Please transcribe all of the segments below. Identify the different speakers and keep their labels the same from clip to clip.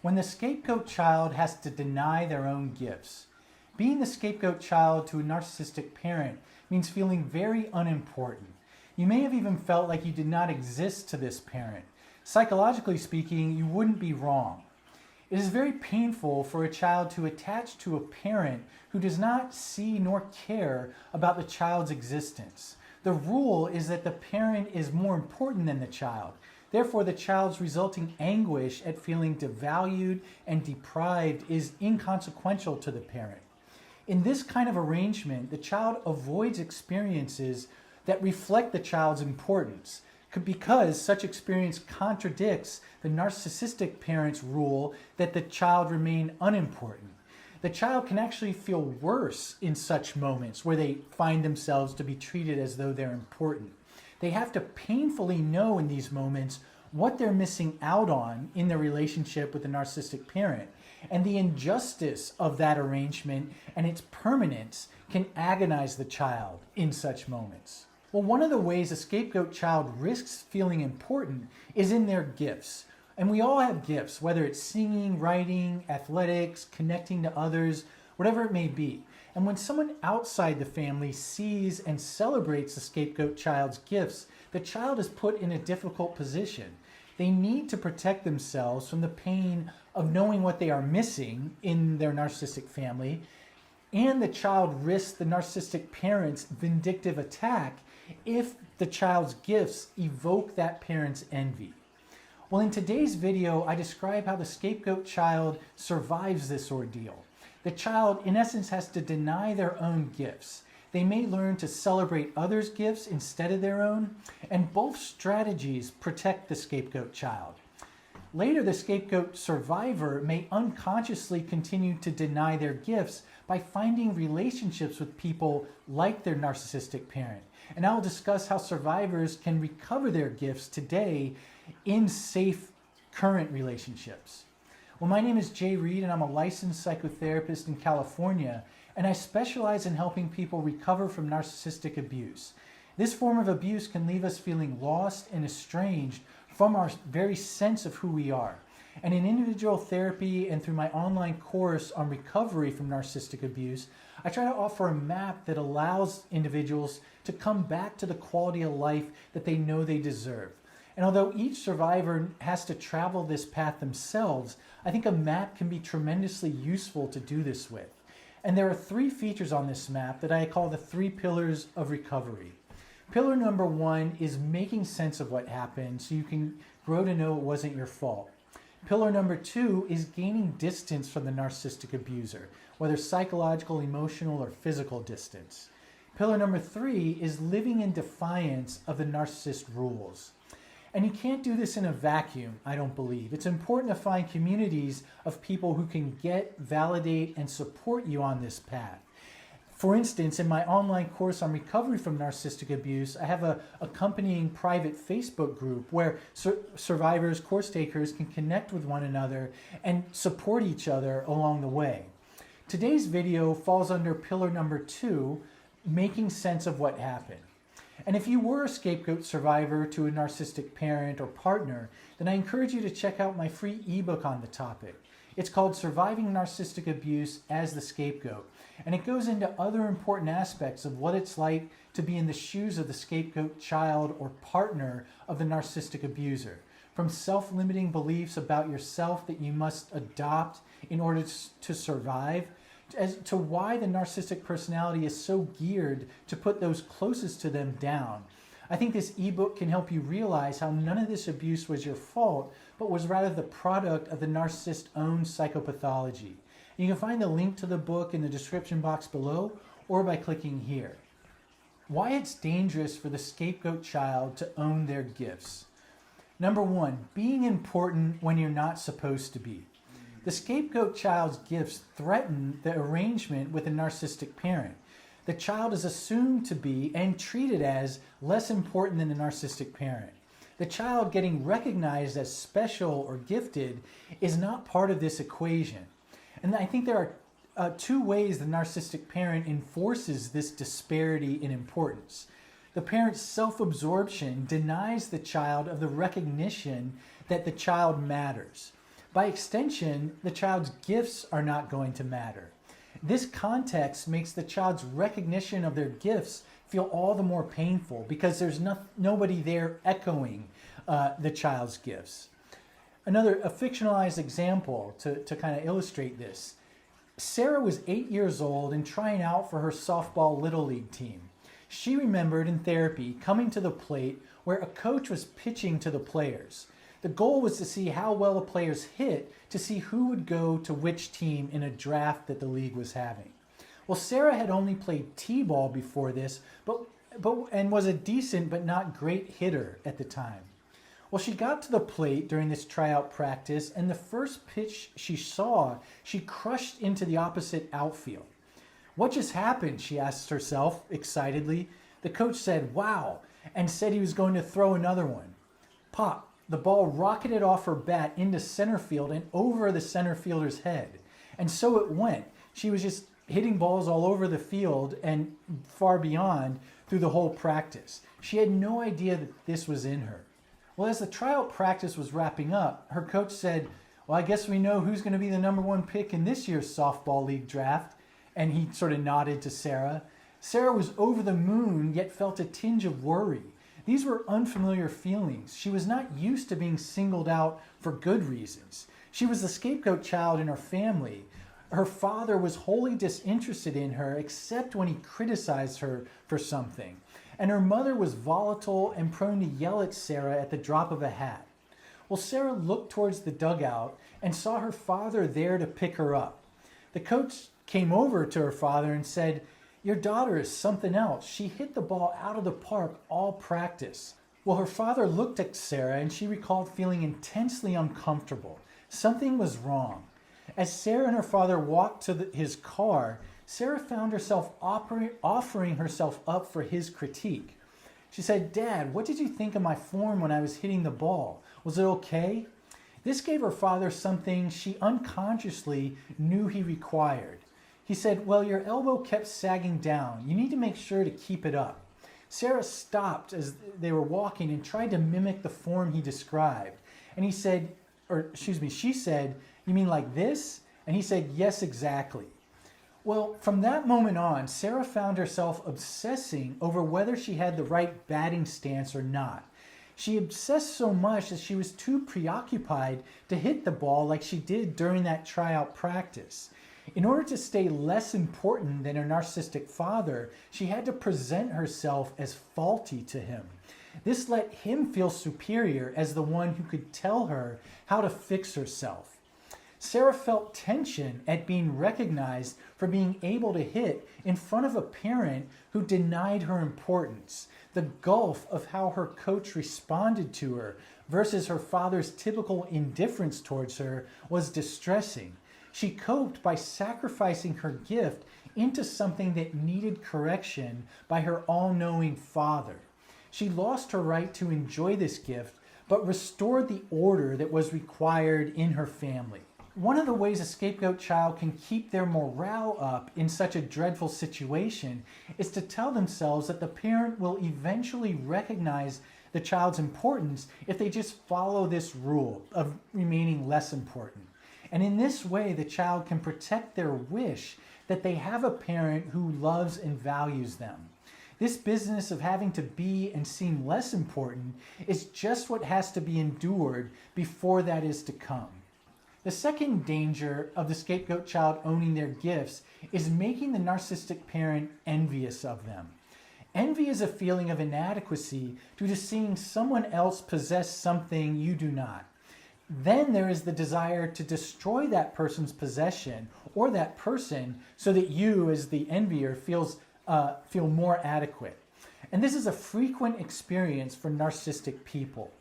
Speaker 1: when the scapegoat child has to deny their own gifts. Being the scapegoat child to a narcissistic parent means feeling very unimportant. You may have even felt like you did not exist to this parent. Psychologically speaking, you wouldn't be wrong. It is very painful for a child to attach to a parent who does not see nor care about the child's existence. The rule is that the parent is more important than the child. Therefore, the child's resulting anguish at feeling devalued and deprived is inconsequential to the parent. In this kind of arrangement, the child avoids experiences that reflect the child's importance, because such experience contradicts the narcissistic parent's rule that the child remain unimportant. The child can actually feel worse in such moments where they find themselves to be treated as though they're important. They have to painfully know in these moments what they're missing out on in their relationship with the narcissistic parent. And the injustice of that arrangement and its permanence can agonize the child in such moments. Well, one of the ways a scapegoat child risks feeling important is in their gifts. And we all have gifts, whether it's singing, writing, athletics, connecting to others, whatever it may be. And when someone outside the family sees and celebrates the scapegoat child's gifts, the child is put in a difficult position. They need to protect themselves from the pain of knowing what they are missing in their narcissistic family, and the child risks the narcissistic parent's vindictive attack if the child's gifts evoke that parent's envy. Well, in today's video, I describe how the scapegoat child survives this ordeal. The child, in essence, has to deny their own gifts. They may learn to celebrate others' gifts instead of their own, and both strategies protect the scapegoat child. Later, the scapegoat survivor may unconsciously continue to deny their gifts by finding relationships with people like their narcissistic parent. And I will discuss how survivors can recover their gifts today in safe current relationships. Well, my name is Jay Reed, and I'm a licensed psychotherapist in California, and I specialize in helping people recover from narcissistic abuse. This form of abuse can leave us feeling lost and estranged from our very sense of who we are. And in individual therapy and through my online course on recovery from narcissistic abuse, I try to offer a map that allows individuals to come back to the quality of life that they know they deserve. And although each survivor has to travel this path themselves, I think a map can be tremendously useful to do this with. And there are 3 features on this map that I call the 3 pillars of recovery. Pillar number 1 is making sense of what happened so you can grow to know it wasn't your fault. Pillar number 2 is gaining distance from the narcissistic abuser, whether psychological, emotional, or physical distance. Pillar number 3 is living in defiance of the narcissist rules. And you can't do this in a vacuum, I don't believe. It's important to find communities of people who can get, validate, and support you on this path. For instance, in my online course on recovery from narcissistic abuse, I have an accompanying private Facebook group where survivors, course takers can connect with one another and support each other along the way. Today's video falls under pillar number 2, making sense of what happened. And if you were a scapegoat survivor to a narcissistic parent or partner, then I encourage you to check out my free ebook on the topic. It's called Surviving Narcissistic Abuse as the Scapegoat, and it goes into other important aspects of what it's like to be in the shoes of the scapegoat child or partner of the narcissistic abuser, from self-limiting beliefs about yourself that you must adopt in order to survive, as to why the narcissistic personality is so geared to put those closest to them down. I think this ebook can help you realize how none of this abuse was your fault, but was rather the product of the narcissist's own psychopathology. You can find the link to the book in the description box below or by clicking here. Why it's dangerous for the scapegoat child to own their gifts. Number 1, being important when you're not supposed to be. The scapegoat child's gifts threaten the arrangement with a narcissistic parent. The child is assumed to be and treated as less important than the narcissistic parent. The child getting recognized as special or gifted is not part of this equation. And I think there are 2 ways the narcissistic parent enforces this disparity in importance. The parent's self-absorption denies the child of the recognition that the child matters. By extension, the child's gifts are not going to matter. This context makes the child's recognition of their gifts feel all the more painful because there's nobody there echoing the child's gifts. A fictionalized example to kind of illustrate this. Sarah was 8 years old and trying out for her softball Little League team. She remembered in therapy coming to the plate where a coach was pitching to the players. The goal was to see how well the players hit to see who would go to which team in a draft that the league was having. Well, Sarah had only played t-ball before this, and was a decent but not great hitter at the time. Well, she got to the plate during this tryout practice, and the first pitch she saw, she crushed into the opposite outfield. "What just happened?" she asked herself excitedly. The coach said, "Wow," and said he was going to throw another one. Pop! The ball rocketed off her bat into center field and over the center fielder's head. And so it went. She was just hitting balls all over the field and far beyond through the whole practice. She had no idea that this was in her. Well, as the tryout practice was wrapping up, her coach said, "Well, I guess we know who's going to be the number one pick in this year's softball league draft." And he sort of nodded to Sarah. Sarah was over the moon, yet felt a tinge of worry. These were unfamiliar feelings. She was not used to being singled out for good reasons. She was the scapegoat child in her family. Her father was wholly disinterested in her, except when he criticized her for something. And her mother was volatile and prone to yell at Sarah at the drop of a hat. Well, Sarah looked towards the dugout and saw her father there to pick her up. The coach came over to her father and said, "Your daughter is something else. She hit the ball out of the park all practice." Well, her father looked at Sarah and she recalled feeling intensely uncomfortable. Something was wrong. As Sarah and her father walked to his car, Sarah found herself offering herself up for his critique. She said, "Dad, what did you think of my form when I was hitting the ball? Was it okay?" This gave her father something she unconsciously knew he required. He said, "Well, your elbow kept sagging down. You need to make sure to keep it up." Sarah stopped as they were walking and tried to mimic the form he described. And she said, "You mean like this?" And he said, "Yes, exactly." Well, from that moment on, Sarah found herself obsessing over whether she had the right batting stance or not. She obsessed so much that she was too preoccupied to hit the ball like she did during that tryout practice. In order to stay less important than her narcissistic father, she had to present herself as faulty to him. This let him feel superior as the one who could tell her how to fix herself. Sarah felt tension at being recognized for being able to hit in front of a parent who denied her importance. The gulf of how her coach responded to her versus her father's typical indifference towards her was distressing. She coped by sacrificing her gift into something that needed correction by her all-knowing father. She lost her right to enjoy this gift, but restored the order that was required in her family. One of the ways a scapegoat child can keep their morale up in such a dreadful situation is to tell themselves that the parent will eventually recognize the child's importance if they just follow this rule of remaining less important. And in this way, the child can protect their wish that they have a parent who loves and values them. This business of having to be and seem less important is just what has to be endured before that is to come. The second danger of the scapegoat child owning their gifts is making the narcissistic parent envious of them. Envy is a feeling of inadequacy due to seeing someone else possess something you do not. Then there is the desire to destroy that person's possession or that person so that you, as the envier, feel more adequate. And this is a frequent experience for narcissistic people.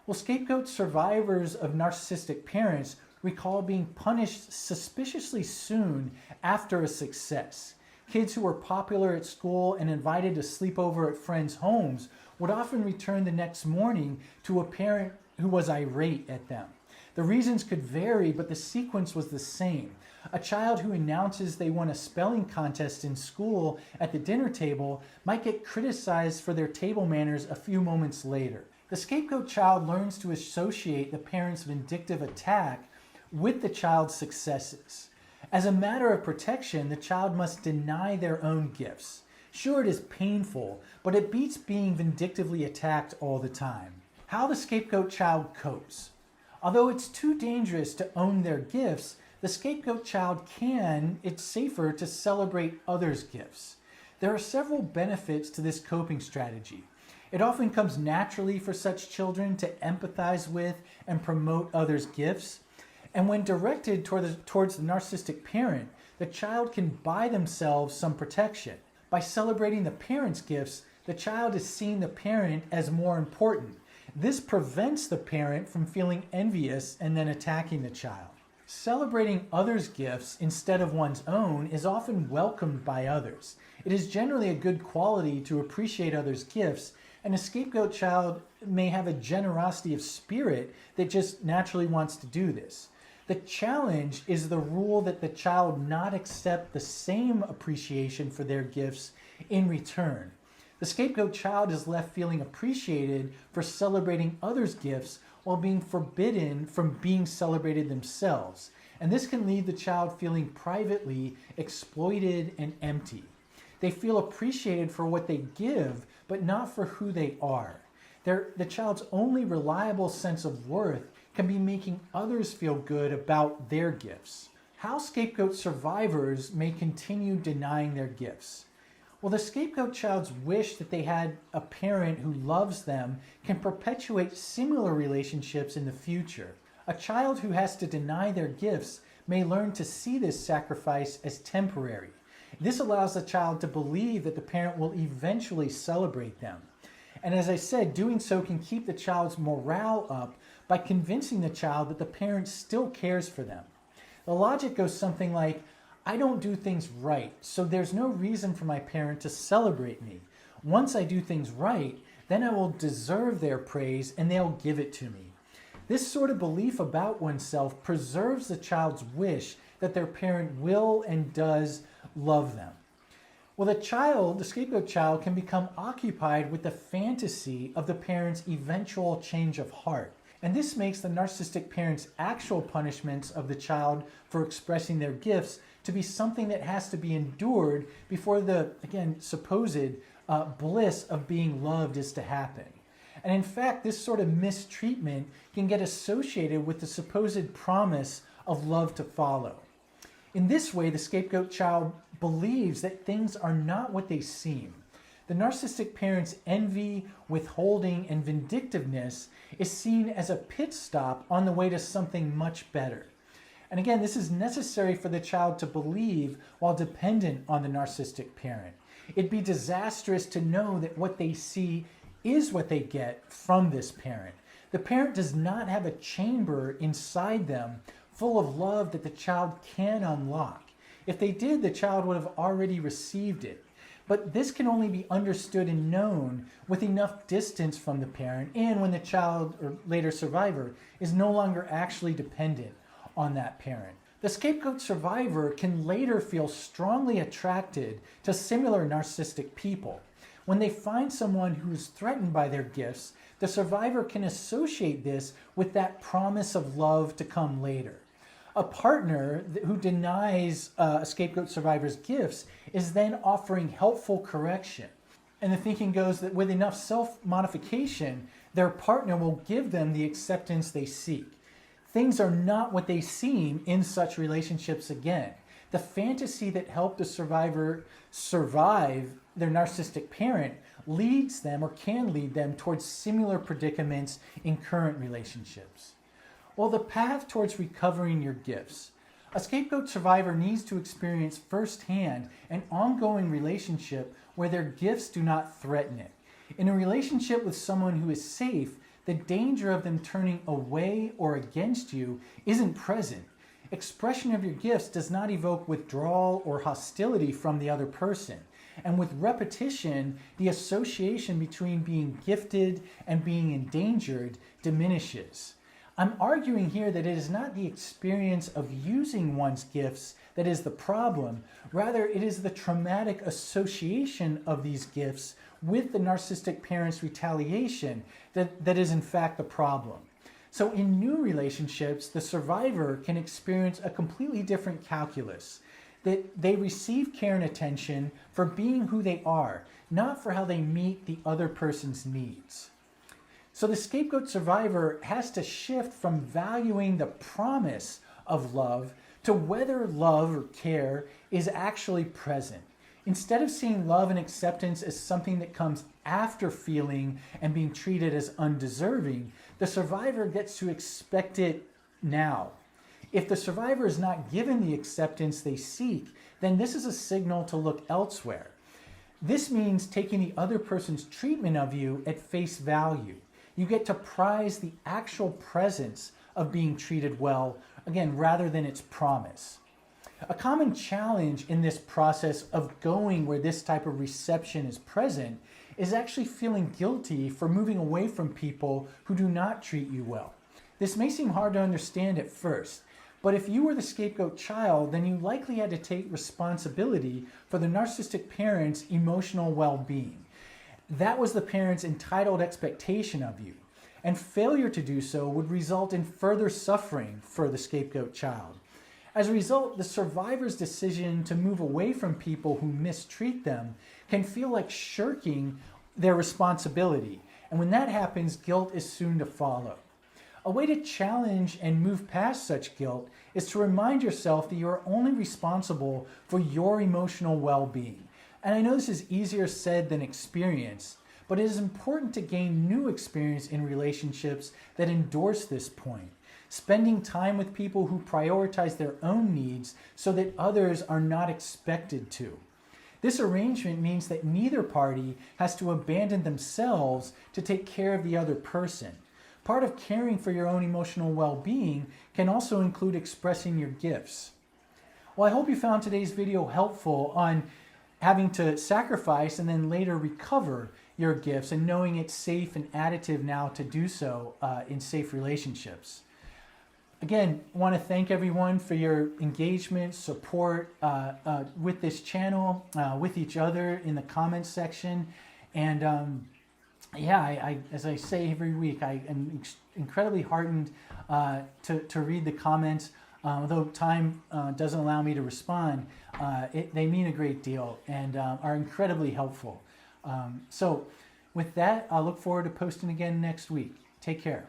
Speaker 1: Well, scapegoat survivors of narcissistic parents recall being punished suspiciously soon after a success. Kids who were popular at school and invited to sleep over at friends' homes would often return the next morning to a parent who was irate at them. The reasons could vary, but the sequence was the same. A child who announces they won a spelling contest in school at the dinner table might get criticized for their table manners a few moments later. The scapegoat child learns to associate the parent's vindictive attack with the child's successes. As a matter of protection, the child must deny their own gifts. Sure, it is painful, but it beats being vindictively attacked all the time. How the scapegoat child copes. Although it's too dangerous to own their gifts, the scapegoat child it's safer to celebrate others' gifts. There are several benefits to this coping strategy. It often comes naturally for such children to empathize with and promote others' gifts. And when directed towards the narcissistic parent, the child can buy themselves some protection. By celebrating the parent's gifts, the child is seeing the parent as more important. This prevents the parent from feeling envious and then attacking the child. Celebrating others' gifts instead of one's own is often welcomed by others. It is generally a good quality to appreciate others' gifts, and a scapegoat child may have a generosity of spirit that just naturally wants to do this. The challenge is the rule that the child not accept the same appreciation for their gifts in return. The scapegoat child is left feeling appreciated for celebrating others' gifts while being forbidden from being celebrated themselves. And this can leave the child feeling privately exploited and empty. They feel appreciated for what they give, but not for who they are. The child's only reliable sense of worth can be making others feel good about their gifts. How scapegoat survivors may continue denying their gifts. Well, the scapegoat child's wish that they had a parent who loves them can perpetuate similar relationships in the future. A child who has to deny their gifts may learn to see this sacrifice as temporary. This allows the child to believe that the parent will eventually celebrate them. And as I said, doing so can keep the child's morale up by convincing the child that the parent still cares for them. The logic goes something like, I don't do things right, so there's no reason for my parent to celebrate me. Once I do things right, then I will deserve their praise and they'll give it to me. This sort of belief about oneself preserves the child's wish that their parent will and does love them. Well, the scapegoat child can become occupied with the fantasy of the parent's eventual change of heart. And this makes the narcissistic parent's actual punishments of the child for expressing their gifts to be something that has to be endured before the, again, supposed bliss of being loved is to happen. And in fact, this sort of mistreatment can get associated with the supposed promise of love to follow. In this way, the scapegoat child believes that things are not what they seem. The narcissistic parent's envy, withholding, and vindictiveness is seen as a pit stop on the way to something much better. And again, this is necessary for the child to believe while dependent on the narcissistic parent. It'd be disastrous to know that what they see is what they get from this parent. The parent does not have a chamber inside them full of love that the child can unlock. If they did, the child would have already received it. But this can only be understood and known with enough distance from the parent and when the child or later survivor is no longer actually dependent on that parent. The scapegoat survivor can later feel strongly attracted to similar narcissistic people. When they find someone who is threatened by their gifts, the survivor can associate this with that promise of love to come later. A partner who denies a scapegoat survivor's gifts is then offering helpful correction. And the thinking goes that with enough self-modification, their partner will give them the acceptance they seek. Things are not what they seem in such relationships again. The fantasy that helped the survivor survive their narcissistic parent leads them or can lead them towards similar predicaments in current relationships. Well, the path towards recovering your gifts. A scapegoat survivor needs to experience firsthand an ongoing relationship where their gifts do not threaten it. In a relationship with someone who is safe, the danger of them turning away or against you isn't present. Expression of your gifts does not evoke withdrawal or hostility from the other person. And with repetition, the association between being gifted and being endangered diminishes. I'm arguing here that it is not the experience of using one's gifts that is the problem. Rather, it is the traumatic association of these gifts with the narcissistic parent's retaliation that is in fact the problem. So in new relationships, the survivor can experience a completely different calculus, that they receive care and attention for being who they are, not for how they meet the other person's needs. So the scapegoat survivor has to shift from valuing the promise of love to whether love or care is actually present. Instead of seeing love and acceptance as something that comes after feeling and being treated as undeserving, the survivor gets to expect it now. If the survivor is not given the acceptance they seek, then this is a signal to look elsewhere. This means taking the other person's treatment of you at face value. You get to prize the actual presence of being treated well, again, rather than its promise. A common challenge in this process of going where this type of reception is present is actually feeling guilty for moving away from people who do not treat you well. This may seem hard to understand at first, but if you were the scapegoat child, then you likely had to take responsibility for the narcissistic parent's emotional well-being. That was the parent's entitled expectation of you, and failure to do so would result in further suffering for the scapegoat child. As a result, the survivor's decision to move away from people who mistreat them can feel like shirking their responsibility, and when that happens, guilt is soon to follow. A way to challenge and move past such guilt is to remind yourself that you are only responsible for your emotional well-being. And I know this is easier said than experienced, but it is important to gain new experience in relationships that endorse this point. Spending time with people who prioritize their own needs so that others are not expected to. This arrangement means that neither party has to abandon themselves to take care of the other person. Part of caring for your own emotional well-being can also include expressing your gifts. Well, I hope you found today's video helpful on having to sacrifice and then later recover your gifts and knowing it's safe and additive now to do so in safe relationships. Again, I want to thank everyone for your engagement, support with this channel, with each other in the comments section. And yeah, as I say every week, I am incredibly heartened to read the comments. Although time doesn't allow me to respond, they mean a great deal and are incredibly helpful. So with that, I'll look forward to posting again next week. Take care.